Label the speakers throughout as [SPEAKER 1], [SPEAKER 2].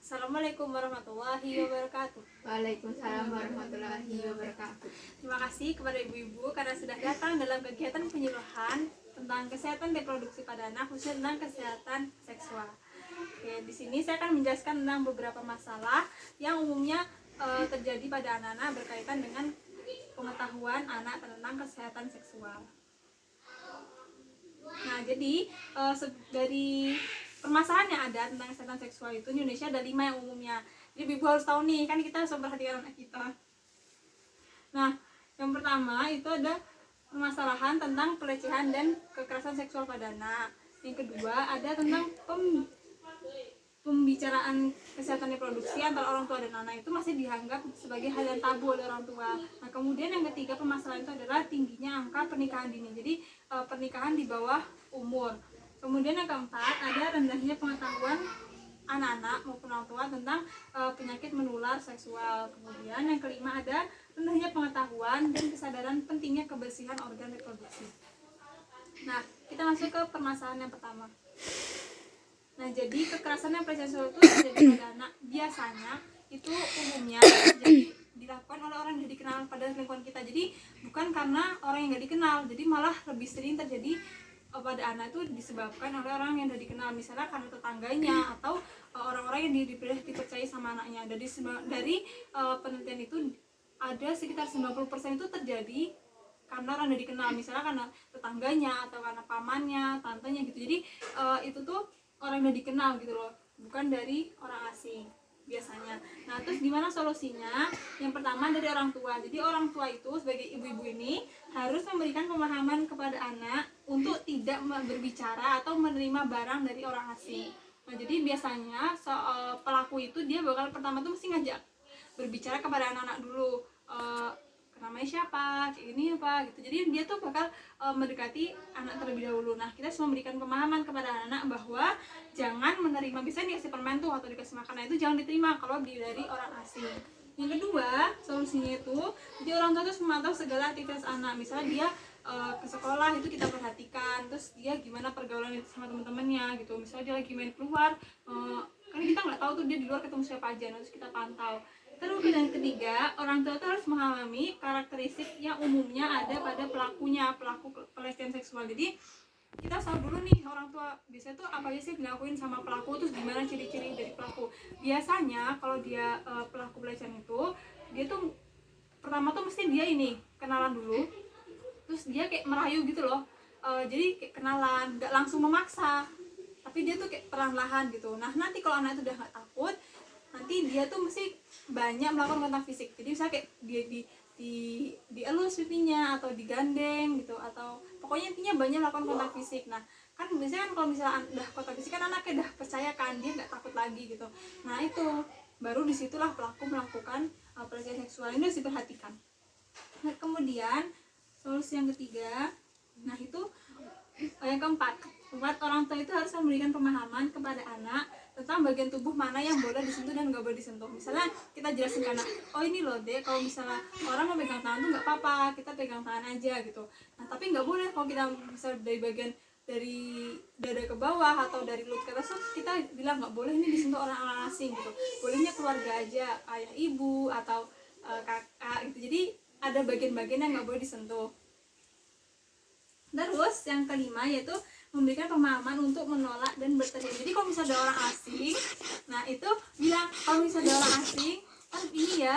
[SPEAKER 1] Assalamualaikum warahmatullahi wabarakatuh.
[SPEAKER 2] Waalaikumsalam warahmatullahi wabarakatuh.
[SPEAKER 1] Terima kasih kepada ibu-ibu karena sudah datang dalam kegiatan penyuluhan tentang kesehatan reproduksi pada anak, khususnya tentang kesehatan seksual. Oke, di sini saya akan menjelaskan tentang beberapa masalah yang umumnya terjadi pada anak-anak berkaitan dengan pengetahuan anak tentang kesehatan seksual. Nah, jadi dari permasalahan yang ada tentang kesehatan seksual itu di Indonesia ada 5 yang umumnya. Jadi ibu harus tahu nih, kan kita harus memperhatikan anak kita. Nah, yang pertama itu ada permasalahan tentang pelecehan dan kekerasan seksual pada anak. Yang kedua ada tentang pembicaraan kesehatan reproduksi antara orang tua dan anak itu masih dianggap sebagai hal yang tabu oleh orang tua. Nah, kemudian yang ketiga permasalahan itu adalah tingginya angka pernikahan dini. Jadi pernikahan di bawah umur. Kemudian yang keempat ada rendahnya pengetahuan anak-anak maupun orang tua tentang penyakit menular seksual. Kemudian yang kelima ada rendahnya pengetahuan dan kesadaran pentingnya kebersihan organ reproduksi. Nah, kita masuk ke permasalahan yang pertama. Nah, jadi kekerasan dan pelecehan seksual itu terjadi pada anak biasanya itu umumnya jadi dilakukan oleh orang yang tidak dikenal pada lingkungan kita. Jadi bukan karena orang yang tidak dikenal, jadi malah lebih sering terjadi pada anak itu disebabkan oleh orang yang tidak dikenal, misalnya karena tetangganya atau orang-orang yang dipercaya sama anaknya. Dari penelitian itu ada sekitar 90% itu terjadi karena orang yang dikenal, misalnya karena tetangganya atau karena pamannya, tantenya gitu. Jadi itu tuh orang yang dikenal gitu loh, bukan dari orang asing biasanya. Nah, terus gimana solusinya? Yang pertama dari orang tua. Jadi orang tua itu sebagai ibu-ibu ini harus memberikan pemahaman kepada anak untuk tidak berbicara atau menerima barang dari orang asing. Nah, jadi biasanya pelaku itu dia bakal pertama tuh mesti ngajak berbicara kepada anak-anak dulu, namanya siapa, kayak gini apa gitu. Jadi dia tuh bakal mendekati anak terlebih dahulu. Nah, kita harus memberikan pemahaman kepada anak bahwa jangan menerima, biasanya dikasih permen tuh atau dikasih makanan itu jangan diterima kalau dari orang asing. Yang kedua solusinya itu jadi orang tua terus memantau segala aktivitas anak. Misalnya dia ke sekolah itu kita perhatikan, terus dia gimana pergaulan itu sama teman-temannya gitu. Misalnya dia lagi main keluar, kan kita nggak tahu tuh dia di luar ketemu siapa aja, terus kita pantau. Terus yang ketiga, orang tua itu harus memahami karakteristik yang umumnya ada pada pelaku pelecehan seksual. Jadi kita tahu dulu nih orang tua biasanya tuh apa aja sih dilakuin sama pelaku, terus gimana ciri-ciri dari pelaku. Biasanya kalau dia pelaku pelecehan itu, dia tuh pertama tuh mesti dia ini kenalan dulu, terus dia kayak merayu gitu loh. Jadi kayak kenalan, nggak langsung memaksa, tapi dia tuh kayak perlahan-lahan gitu. Nah, nanti kalau anak itu udah nggak takut, nanti dia tuh mesti banyak melakukan kontak fisik. Jadi misalnya kayak dia dielus pipinya atau digandeng gitu, atau pokoknya intinya banyak melakukan kontak fisik. Nah, kan biasanya kan kalau misalnya udah kontak fisik kan anaknya udah percaya kan, dia nggak takut lagi gitu. Nah, itu baru disitulah pelaku melakukan pelecehan seksual. Ini harus diperhatikan. Nah, kemudian solusi yang ketiga, nah itu yang keempat, orang tua itu harus memberikan pemahaman kepada anak tentang bagian tubuh mana yang boleh disentuh dan nggak boleh disentuh. Misalnya kita jelasin ke anak, oh ini loh dek, kalau misalnya orang mau pegang tangan tuh nggak apa-apa, kita pegang tangan aja gitu. Nah, tapi nggak boleh kalau kita misalnya dari bagian dari dada ke bawah atau dari lutut ke atas, kita bilang nggak boleh ini disentuh orang asing gitu. Bolehnya keluarga aja, ayah ibu atau kakak gitu. Jadi ada bagian-bagian yang nggak boleh disentuh. Terus yang kelima yaitu memberikan pemahaman untuk menolak dan berteriak. Jadi kalau misalnya ada orang asing, nah itu bilang kalau misalnya ada orang asing kan ini ya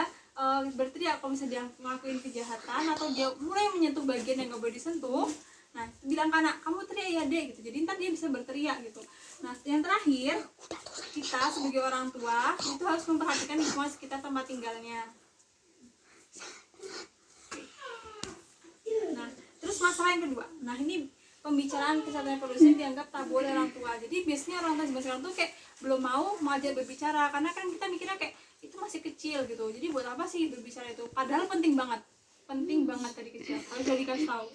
[SPEAKER 1] berteriak. Kalau misalnya dia ngelakuin kejahatan atau dia mulai menyentuh bagian yang nggak boleh disentuh, nah bilang ke anak, kamu teriak ya dek gitu. Jadi ntar dia bisa berteriak gitu. Nah, yang terakhir, kita sebagai orang tua itu harus memperhatikan lingkungan sekitar tempat tinggalnya. Nah, terus masalah yang kedua, nah ini pembicaraan kesehatan reproduksi dianggap tabu oleh orang tua. Jadi biasanya orang tua sekarang tuh kayak belum mau ajak berbicara, karena kan kita mikirnya kayak itu masih kecil gitu. Jadi buat apa sih berbicara itu? Padahal penting banget dari kecil, harus dikasih tahu.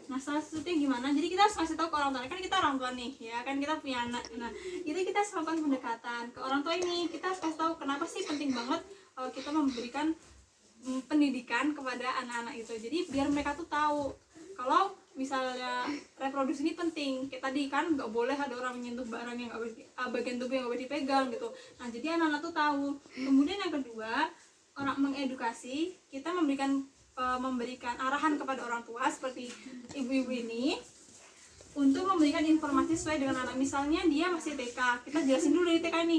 [SPEAKER 1] Nah, salah satunya gimana? Jadi kita harus kasih tahu ke orang tua. Kan kita orang tua nih, ya kan kita punya anak. Nah, jadi kita harus melakukan pendekatan ke orang tua ini. Kita harus kasih tahu kenapa sih penting banget kita memberikan pendidikan kepada anak-anak itu. Jadi biar mereka tuh tahu kalau misalnya reproduksi ini penting, kayak tadi kan nggak boleh ada orang menyentuh barang yang nggak boleh bagian tubuh yang nggak boleh dipegang gitu. Nah jadi anak-anak tuh tahu. Kemudian yang kedua, orang mengedukasi, kita memberikan arahan kepada orang tua seperti ibu-ibu ini untuk memberikan informasi sesuai dengan anak. Misalnya dia masih TK, kita jelasin dulu dari TK ini,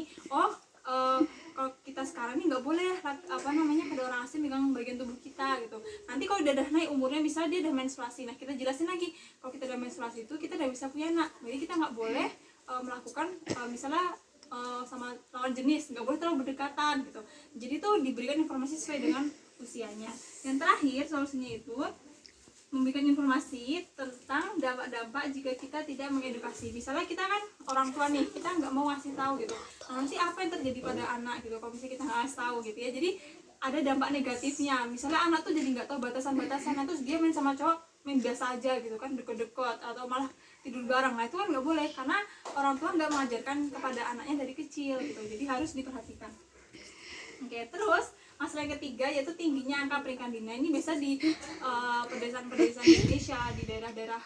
[SPEAKER 1] kalau kita sekarang ini nggak boleh ada orang asing megang bagian tubuh kita gitu. Nanti kalau udah naik umurnya, misalnya dia udah menstruasi, nah kita jelasin lagi kalau kita udah menstruasi itu kita udah bisa punya anak, jadi kita nggak boleh melakukan misalnya sama lawan jenis, nggak boleh terlalu berdekatan gitu. Jadi tuh diberikan informasi sesuai dengan usianya. Yang terakhir solusinya itu memberikan informasi tentang dampak-dampak jika kita tidak mengedukasi. Misalnya kita kan orang tua nih, kita nggak mau ngasih tahu gitu, nah, nanti apa yang terjadi pada anak gitu kalau misalnya kita nggak ngasih tahu gitu ya. Jadi ada dampak negatifnya, misalnya anak tuh jadi nggak tahu batasan-batasan, terus dia main sama cowok main biasa aja gitu kan, deket-deket atau malah tidur bareng. Nah itu kan nggak boleh, karena orang tua nggak mengajarkan kepada anaknya dari kecil gitu, jadi harus diperhatikan. Oke, terus masalah yang ketiga yaitu tingginya angka pernikahan dini. Ini biasa di pedesaan-pedesaan Indonesia, di daerah-daerah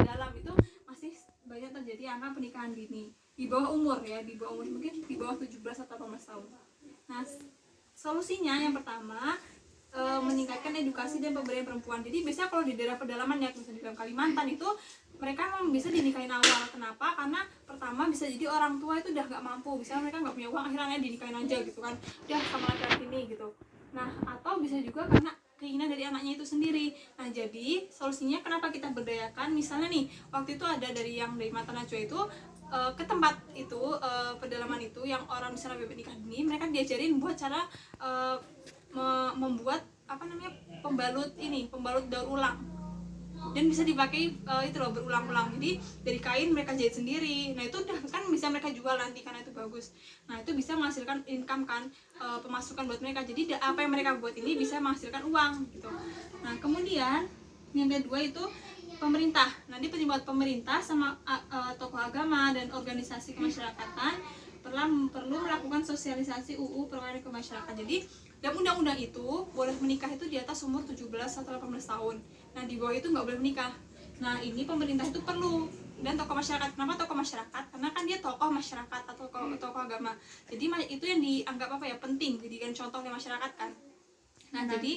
[SPEAKER 1] dalam itu masih banyak terjadi angka pernikahan dini di bawah umur ya, di bawah umur mungkin di bawah 17 atau 18 tahun. Nah, solusinya yang pertama meningkatkan edukasi dan pemberdayaan perempuan. Jadi biasanya kalau di daerah pedalaman ya, misalnya di dalam Kalimantan itu mereka memang bisa dinikahin awal. Kenapa? Karena pertama bisa jadi orang tua itu udah nggak mampu, misalnya mereka nggak punya uang, akhirnya dinikahin aja gitu kan, udah sama laki-laki ini gitu. Nah atau bisa juga karena keinginan dari anaknya itu sendiri. Nah jadi solusinya kenapa kita berdayakan, misalnya nih waktu itu ada dari Mata Najwa itu ke tempat itu pedalaman itu yang orang misalnya bebek nikah dini, mereka diajarin buat cara membuat pembalut daur ulang, dan bisa dipakai itu loh berulang-ulang. Jadi dari kain mereka jahit sendiri, nah itu udah kan bisa mereka jual nanti karena itu bagus. Nah itu bisa menghasilkan income kan, pemasukan buat mereka. Jadi apa yang mereka buat ini bisa menghasilkan uang gitu. Nah kemudian yang kedua itu pemerintah. Nanti buat pemerintah sama tokoh agama dan organisasi kemasyarakatan perlu melakukan sosialisasi UU perkawinan ke masyarakat. Jadi dalam undang-undang itu boleh menikah itu di atas umur 17 atau 18 tahun. Nah di bawah itu nggak boleh menikah. Nah ini pemerintah itu perlu, dan tokoh masyarakat. Kenapa tokoh masyarakat? Karena kan dia tokoh masyarakat atau tokoh agama. Jadi itu yang dianggap penting, jadikan contoh oleh masyarakat kan. Nah jadi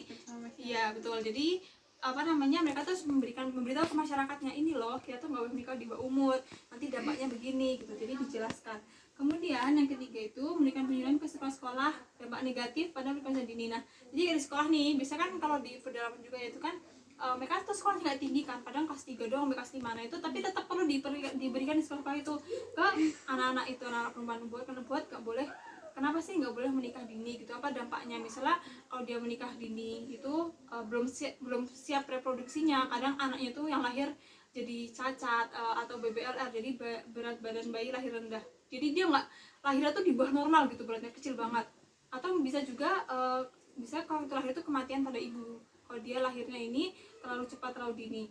[SPEAKER 1] iya betul. Jadi mereka tuh memberitahu ke masyarakatnya, ini loh kita tuh nggak boleh menikah di bawah umur, nanti dampaknya begini gitu. Jadi dijelaskan. Kemudian yang ketiga itu memberikan penyuluhan ke sekolah-sekolah dampak negatif pada pernikahan dini. Nah jadi dari sekolah nih, biasanya kan kalau di pedalaman juga itu kan mereka tuh sekolah nggak tinggi kan, kadang kelas 3 doang, kelas 5. Nah itu tapi tetap perlu diberikan di sekolah itu ke anak-anak itu, anak perempuan buat nggak boleh. Kenapa sih nggak boleh menikah dini gitu? Apa dampaknya? Misalnya kalau dia menikah dini itu belum siap reproduksinya. Kadang anaknya tuh yang lahir jadi cacat atau BBLR, jadi berat badan bayi lahir rendah. Jadi dia nggak lahirnya tuh di bawah normal gitu, beratnya kecil banget. Atau bisa juga bisa kalau lahir itu kematian pada ibu kalau dia lahirnya ini terlalu cepat, terlalu dini.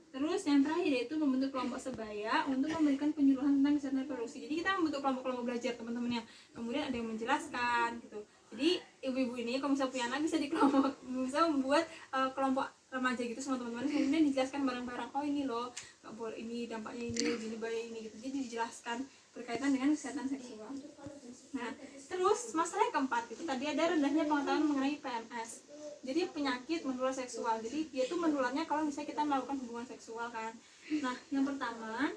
[SPEAKER 1] Terus yang terakhir yaitu membentuk kelompok sebaya untuk memberikan penyuluhan tentang kesehatan reproduksi. Jadi kita membentuk kelompok-kelompok belajar teman-temannya. Kemudian ada yang menjelaskan gitu. Jadi ibu-ibu ini kalau misalnya punya anak bisa bisa membuat kelompok remaja gitu sama teman-teman, kemudian dijelaskan bareng-bareng, oh ini loh nggak boleh, ini dampaknya ini bahaya ini gitu. Jadi dijelaskan berkaitan dengan kesehatan seksual. Nah terus masalah yang keempat itu tadi ada rendahnya pengetahuan mengenai PMS. Jadi penyakit menular seksual. Jadi dia tuh menularnya kalau misalnya kita melakukan hubungan seksual kan. Nah yang pertama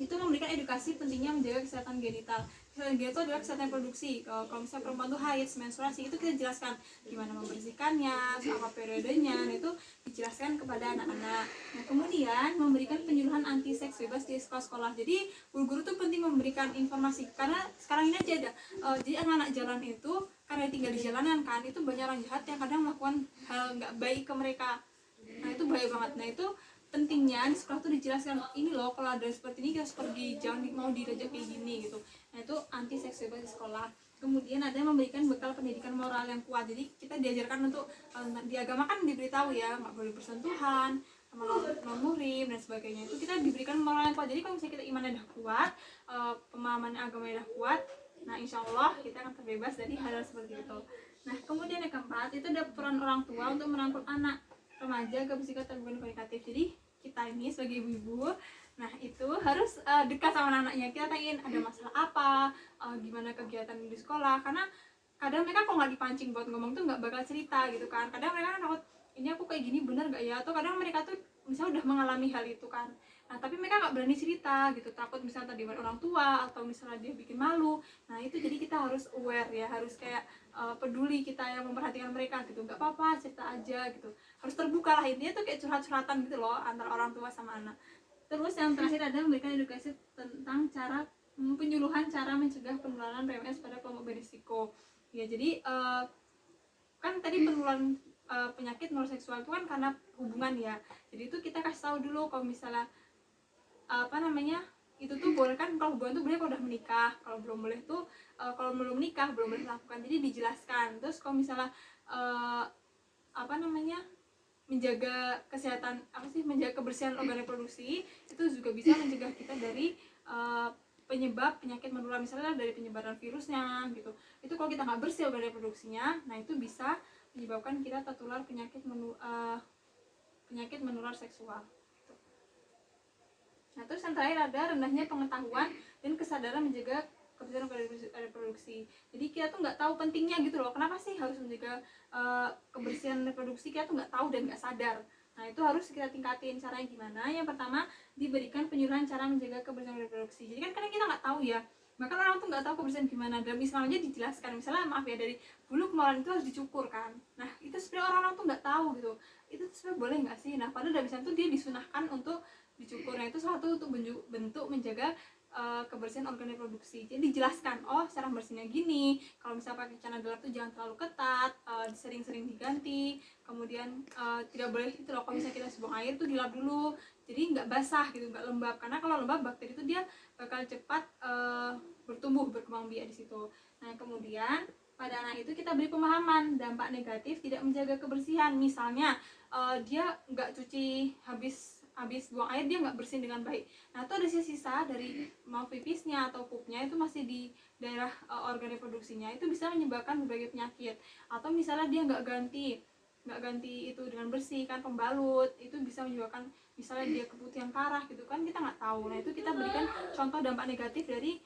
[SPEAKER 1] itu memberikan edukasi pentingnya menjaga kesehatan genital. Kesehatan genital itu adalah kesehatan reproduksi. Kalau misalnya perempuan tuh haid, menstruasi, itu kita jelaskan gimana membersihkannya, apa periodenya, nah, itu dijelaskan kepada anak-anak. Nah kemudian memberikan penyuluhan anti seks bebas di sekolah-sekolah. Jadi guru-guru tuh penting memberikan informasi, karena sekarang ini aja ada jadi anak-anak jalan itu karena tinggal di jalanan kan, itu banyak orang jahat yang kadang melakukan hal nggak baik ke mereka. Nah itu bahaya banget. Nah itu pentingnya di sekolah tuh dijelaskan, ini loh kalau ada seperti ini kita harus pergi, jangan mau diajak kayak gini gitu. Nah itu anti seks bebas di sekolah. Kemudian ada yang memberikan bekal pendidikan moral yang kuat. Jadi kita diajarkan untuk di agama kan diberitahu ya nggak boleh bersentuhan sama non muhrim dan sebagainya. Itu kita diberikan moral yang kuat. Jadi kalau misalnya kita imannya udah kuat, pemahaman agamanya udah kuat, nah insya Allah kita akan terbebas dari hal seperti itu. Nah kemudian yang keempat itu ada peran orang tua untuk merangkul anak. remaja gak bersikap terbuka dan komunikatif. Jadi kita ini sebagai ibu-ibu, nah itu harus dekat sama anak-anaknya. Kita tanyain ada masalah apa, gimana kegiatan di sekolah, karena kadang mereka kalau nggak dipancing buat ngomong tuh nggak bakal cerita gitu kan. Kadang mereka kan takut, ini aku kayak gini bener gak ya, atau kadang mereka tuh misalnya udah mengalami hal itu kan, nah tapi mereka nggak berani cerita gitu, takut misalnya tadi orang tua atau misalnya dia bikin malu. Nah itu jadi kita harus aware ya, harus kayak peduli, kita yang memperhatikan mereka gitu. Nggak apa-apa, cerita aja gitu, harus terbuka lah. Intinya tuh kayak curhat-curhatan gitu loh antara orang tua sama anak. Terus yang terakhir adalah memberikan edukasi tentang cara penyuluhan cara mencegah penularan PMS pada kelompok berisiko. Ya jadi kan tadi penularan penyakit menular seksual itu kan karena hubungan ya. Jadi itu kita kasih tahu dulu kalau misalnya itu tuh boleh kan, kalau hubungan tuh boleh kalau udah menikah, kalau belum boleh tuh kalau belum menikah belum boleh melakukan. Jadi dijelaskan. Terus kalau misalnya menjaga kesehatan menjaga kebersihan organ reproduksi itu juga bisa mencegah kita dari penyebab penyakit menular, misalnya dari penyebaran virusnya gitu. Itu kalau kita nggak bersih organ reproduksinya, nah itu bisa menyebabkan kita tertular penyakit menular seksual gitu. Nah terus yang terakhir ada rendahnya pengetahuan dan kesadaran menjaga kebersihan organ reproduksi. Jadi kita tuh nggak tahu pentingnya gitu loh, kenapa sih harus menjaga kebersihan reproduksi, kita tuh nggak tahu dan nggak sadar. Nah itu harus kita tingkatin. Caranya gimana? Yang pertama, diberikan penyuluhan cara menjaga kebersihan reproduksi. Jadi kan kadang kita nggak tahu ya, bahkan orang tuh nggak tahu kebersihan gimana. Dalam Islam aja dijelaskan, misalnya maaf ya, dari bulu kemaluan itu harus dicukur kan. Nah itu sebenarnya orang-orang tuh nggak tahu gitu, itu sebenarnya boleh nggak sih. Nah padahal dalam Islam tuh dia disunahkan untuk dicukur. Nah itu salah satu untuk bentuk menjaga kebersihan organ reproduksi. Jadi dijelaskan, oh cara bersihnya gini, kalau misalnya pakai celana dalam tuh jangan terlalu ketat, sering-sering diganti, kemudian tidak boleh itu loh, kalau misalnya kita buang air tuh dilap dulu, jadi nggak basah gitu, nggak lembab, karena kalau lembab bakteri itu dia bakal cepat bertumbuh, berkembang biak di situ. Nah kemudian pada anak itu kita beri pemahaman dampak negatif tidak menjaga kebersihan. Misalnya dia nggak cuci habis buang air, dia nggak bersihin dengan baik, nah itu ada sisa dari mau pipisnya atau pupnya itu masih di daerah organ reproduksinya, itu bisa menyebabkan berbagai penyakit. Atau misalnya dia nggak ganti itu dengan bersih kan, pembalut, itu bisa menyebabkan misalnya dia keputihan parah gitu kan, kita nggak tahu. Nah itu kita berikan contoh dampak negatif dari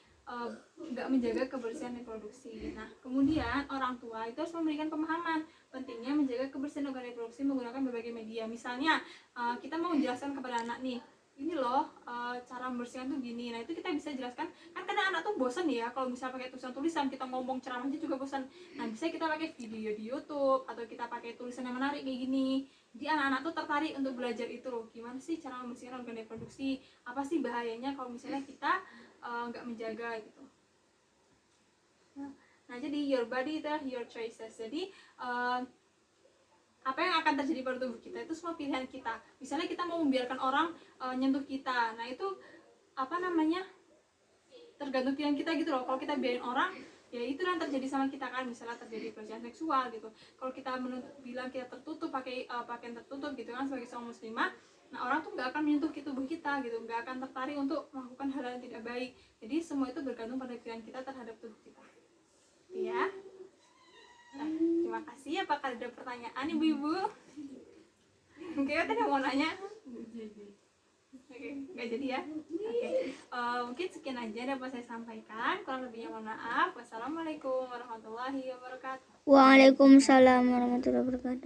[SPEAKER 1] nggak menjaga kebersihan reproduksi. Nah kemudian orang tua itu harus memberikan pemahaman pentingnya menjaga kebersihan organ reproduksi menggunakan berbagai media. Misalnya kita mau menjelaskan kepada anak nih, ini loh cara membersihkan tuh gini. Nah itu kita bisa jelaskan, kan kadang anak tuh bosan ya kalau misalnya pakai tulisan-tulisan, kita ngomong ceramahnya juga bosan. Nah bisa kita pakai video di YouTube atau kita pakai tulisan yang menarik kayak gini. Jadi anak-anak tuh tertarik untuk belajar itu loh, gimana sih cara membersihkan organ reproduksi, apa sih bahayanya kalau misalnya kita nggak menjaga gitu. Nah jadi your body itu your choices. Jadi apa yang akan terjadi pada tubuh kita itu semua pilihan kita. Misalnya kita mau membiarkan orang nyentuh kita, nah itu tergantung pilihan kita gitu loh. Kalau kita biarin orang, ya itu yang terjadi sama kita kan, misalnya terjadi pelecehan seksual gitu. Kalau kita bilang kita tertutup, pakai pakaian tertutup gitu kan sebagai seorang muslimah, nah orang tuh nggak akan menyentuh tubuh kita gitu, nggak akan tertarik untuk melakukan hal yang tidak baik. Jadi semua itu bergantung pada pilihan kita terhadap tubuh kita ya. Nah, terima kasih. Apakah ada pertanyaan ibu-ibu? Mungkin tadi mau nanya. Oke, nggak jadi ya. Oke, mungkin sekian aja dapat saya sampaikan, kurang lebihnya mohon maaf. Wassalamualaikum warahmatullahi wabarakatuh.
[SPEAKER 3] Waalaikumsalam warahmatullahi wabarakatuh.